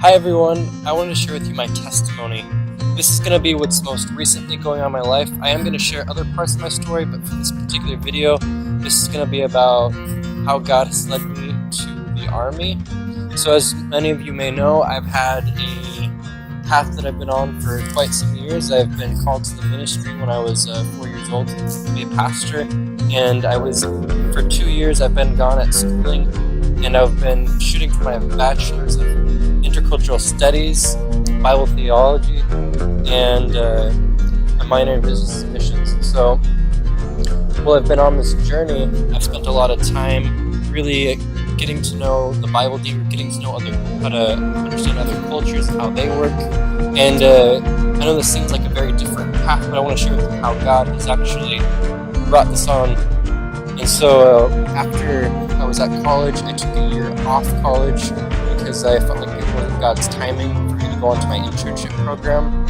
Hi everyone, I wanted to share with you my testimony. This is going to be what's most recently going on in my life. I am going to share other parts of my story, but for this particular video, this is going to be about how God has led me to the Army. So as many of you may know, I've had a path that I've been on for quite some years. I've been called to the ministry when I was 4 years old to be a pastor, and for 2 years I've been gone at schooling, and I've been shooting for my bachelor's of intercultural studies, Bible theology, and a minor in business missions. So while I've been on this journey, I've spent a lot of time really getting to know the Bible deeper, getting to know how to understand other cultures, how they work. And I know this seems like a very different path, but I want to share with you how God has actually brought this on. And so after I was at college, I took a year off college because I felt like it wasn't God's timing for me to go into my internship program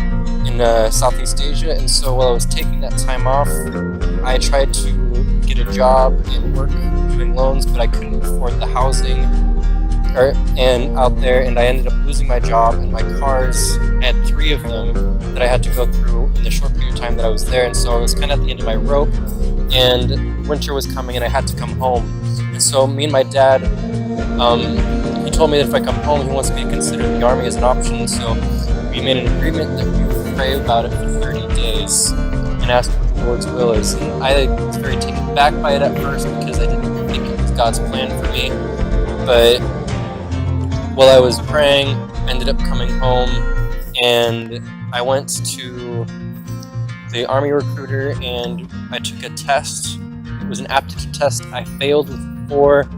in Southeast Asia. And so while I was taking that time off, I tried to get a job and work doing loans, but I couldn't afford the housing out there, and I ended up losing my job and my cars. I had 3 of them that I had to go through in the short period of time that I was there, and so I was kind of at the end of my rope, and winter was coming and I had to come home. And so me and my dad, he told me that if I come home, he wants me to consider the Army as an option. So we made an agreement that we would pray about it for 30 days and ask what the Lord's will is. And I was very taken back by it at first because I didn't think it was God's plan for me. But while I was praying, I ended up coming home, and I went to the Army recruiter and I took a test. It was an aptitude test. I failed with 4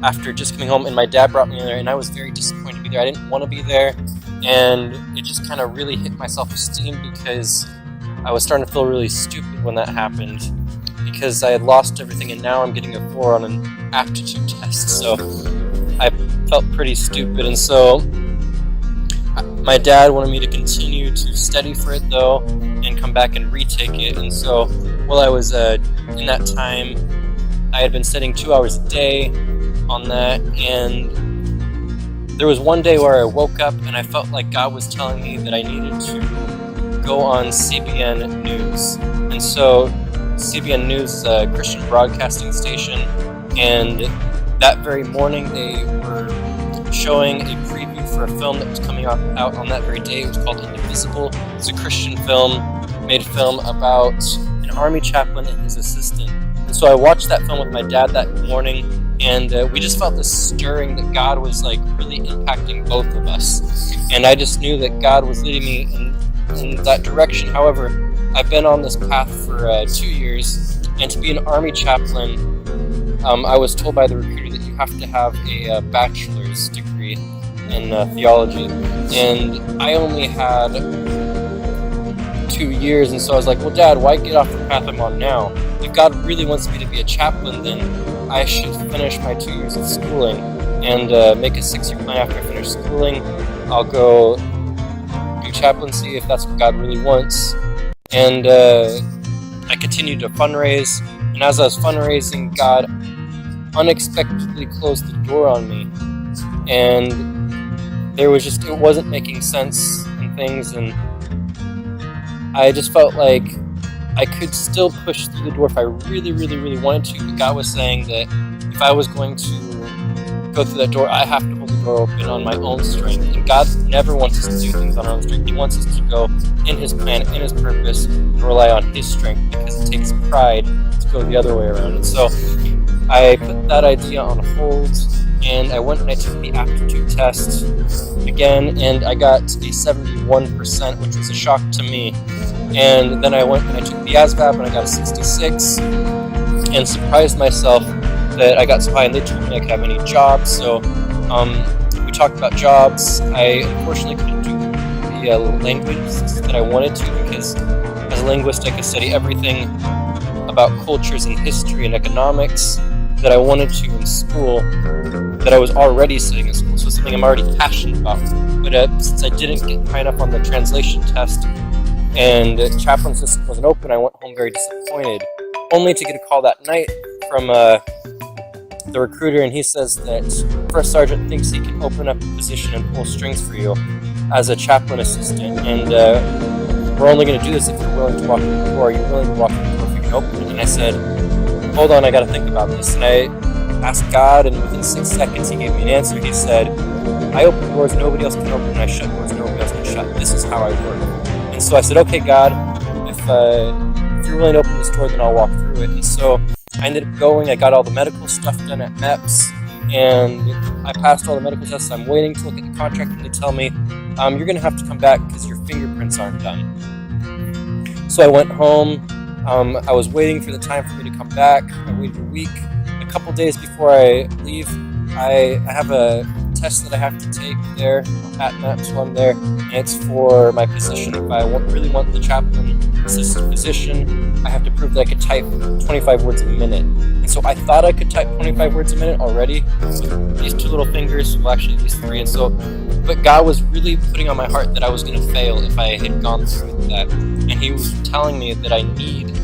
after just coming home, and my dad brought me in there, and I was very disappointed to be there. I didn't want to be there, and it just kind of really hit my self-esteem because I was starting to feel really stupid when that happened, because I had lost everything and now I'm getting a 4 on an aptitude test. So I felt pretty stupid, and so my dad wanted me to continue to study for it though and come back and retake it. And so while I was in that time, I had been studying 2 hours a day on that, and there was one day where I woke up and I felt like God was telling me that I needed to go on CBN News. And so CBN News is a Christian broadcasting station, and that very morning they were showing a preview for a film that was coming out on that very day. It was called Indivisible. It's a Christian made film about an Army chaplain and his assistant. And so I watched that film with my dad that morning, and we just felt this stirring that God was like really impacting both of us. And I just knew that God was leading me in that direction. However, I've been on this path for 2 years, and to be an Army chaplain, I was told by the recruiter that you have to have a bachelor's degree in theology, and I only had 2 years, and so I was like, well, Dad, why get off the path I'm on now? If God really wants me to be a chaplain, then I should finish my 2 years of schooling and make a 6-year plan after I finish schooling. I'll go do chaplaincy if that's what God really wants. And I continued to fundraise, and as I was fundraising, God unexpectedly closed the door on me, and it wasn't making sense and things, and I just felt like I could still push through the door if I really, really, really wanted to, but God was saying that if I was going to go through that door, I have to hold the door open on my own strength. And God never wants us to do things on our own strength. He wants us to go in His plan, in His purpose, and rely on His strength, because it takes pride to go the other way around. And so I put that idea on hold, and I went and I took the aptitude test again, and I got a 71%, which was a shock to me. And then I went and I took the ASVAB, and I got a 66, and surprised myself that I got so high, and they told me I could have any jobs. So we talked about jobs. I unfortunately couldn't do the language that I wanted to, because as a linguist I could study everything about cultures and history and economics that I wanted to in school, that I was already studying in school, so something I'm already passionate about. But since I didn't get high enough on the translation test, and chaplain system wasn't open, I went home very disappointed, only to get a call that night from the recruiter, and he says that First Sergeant thinks he can open up a position and pull strings for you as a chaplain assistant, and we're only going to do this if you're willing to walk through the door. Are you willing to walk through the door if you can open it? And I said, hold on, I got to think about this. And I asked God, and within 6 seconds he gave me an answer. He said, I open doors nobody else can open, and I shut doors nobody else can shut. This is how I work. And so I said, okay, God, if you're willing to open this door, then I'll walk through it. And so I ended up going. I got all the medical stuff done at MEPS, and I passed all the medical tests. I'm waiting to look at the contract, and they tell me, you're going to have to come back because your fingerprints aren't done. So I went home. I was waiting for the time for me to come back. I waited a week. A couple days before I leave, I have a test that I have to take there at MEPS while I'm there, and it's for my position. If I really want the chaplain assistant position, I have to prove that I could type 25 words a minute. And so I thought I could type 25 words a minute already with these 2 little fingers, well actually these 3, and so, but God was really putting on my heart that I was going to fail if I had gone through with that, and He was telling me that I need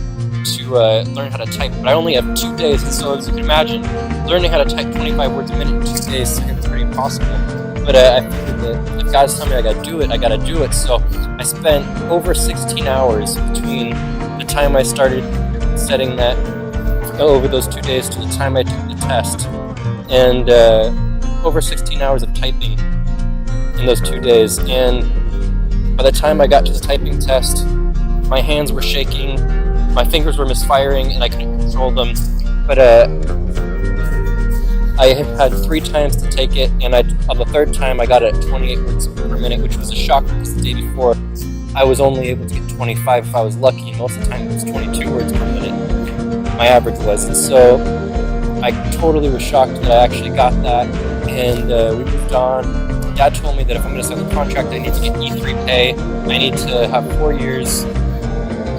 to learn how to type, but I only have 2 days, and so as you can imagine, learning how to type 25 words a minute in 2 days seems pretty impossible. But I figured that if God's telling me I gotta do it. So I spent over 16 hours between the time I started setting that over those 2 days to the time I took the test, and over 16 hours of typing in those 2 days. And by the time I got to the typing test, my hands were shaking, my fingers were misfiring, and I couldn't control them. But I had 3 times to take it, and on the 3rd time I got it at 28 words per minute, which was a shock because the day before I was only able to get 25 if I was lucky, and most of the time it was 22 words per minute, my average was. And so I totally was shocked that I actually got that, and we moved on. Dad told me that if I'm going to sign the contract, I need to get E3 pay, I need to have 4 years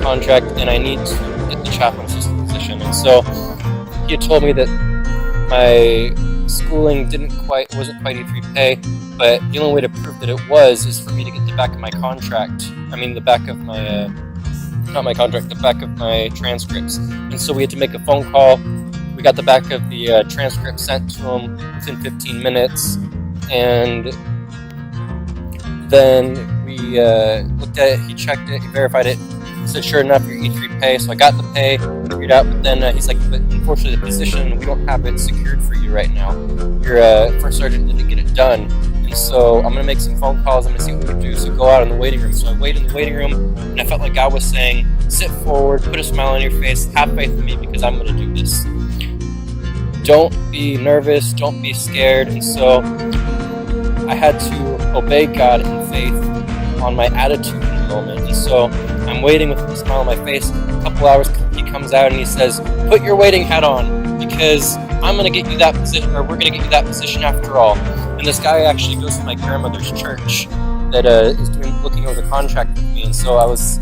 contract, and I need to get the chaplain assistant position. And so he had told me that my schooling wasn't quite E3 pay, but the only way to prove that it was is for me to get the back of my contract. I mean, the back of my, not my contract, the back of my transcripts. And so we had to make a phone call. We got the back of the transcript sent to him within 15 minutes, and then we looked at it, he checked it, he verified it, he said, sure enough, you're E3 pay. So I got the pay, figured out, but then he's like, but unfortunately the position, we don't have it secured for you right now. Your first sergeant didn't get it done. And so I'm going to make some phone calls, I'm going to see what we can do, so go out in the waiting room. So I waited in the waiting room, and I felt like God was saying, sit forward, put a smile on your face, have faith in me, because I'm going to do this. Don't be nervous, don't be scared. And so I had to obey God in faith on my attitude in the moment. And so I'm waiting with a smile on my face. A couple hours, he comes out and he says, put your waiting hat on, because I'm going to get you that position, or we're going to get you that position after all. And this guy actually goes to my grandmother's church that is looking over the contract with me. And so I was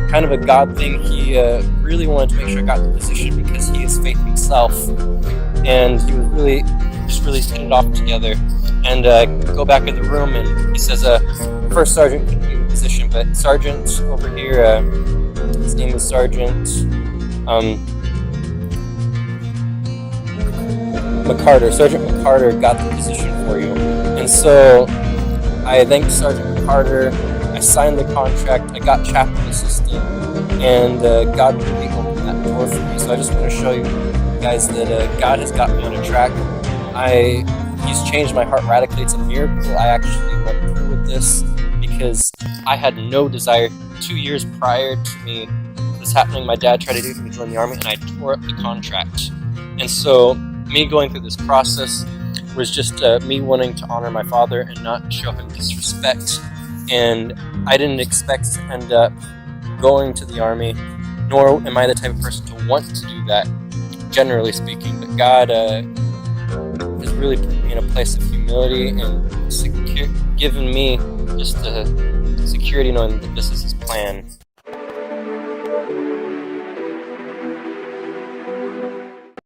kind of a God thing. He really wanted to make sure I got the position because he has faith himself. And he was really hitting it off together. And go back in the room, and he says, first sergeant can do the position, but sergeant over here, his name is Sergeant McCarter. Sergeant McCarter got the position for you. And so I thanked Sergeant McCarter, I signed the contract, I got chaplain assistant, and God really opened that door for me. So I just want to show you guys that God has got me on a track. He's changed my heart radically. It's a miracle I actually went through with this, because I had no desire. 2 years prior to me this happening, my dad tried to get me to join the Army, and I tore up the contract. And so me going through this process was just me wanting to honor my father and not show him disrespect. And I didn't expect to end up going to the Army, nor am I the type of person to want to do that, generally speaking. But God has really put me in a place of humility and given me just the security knowing that this is His plan.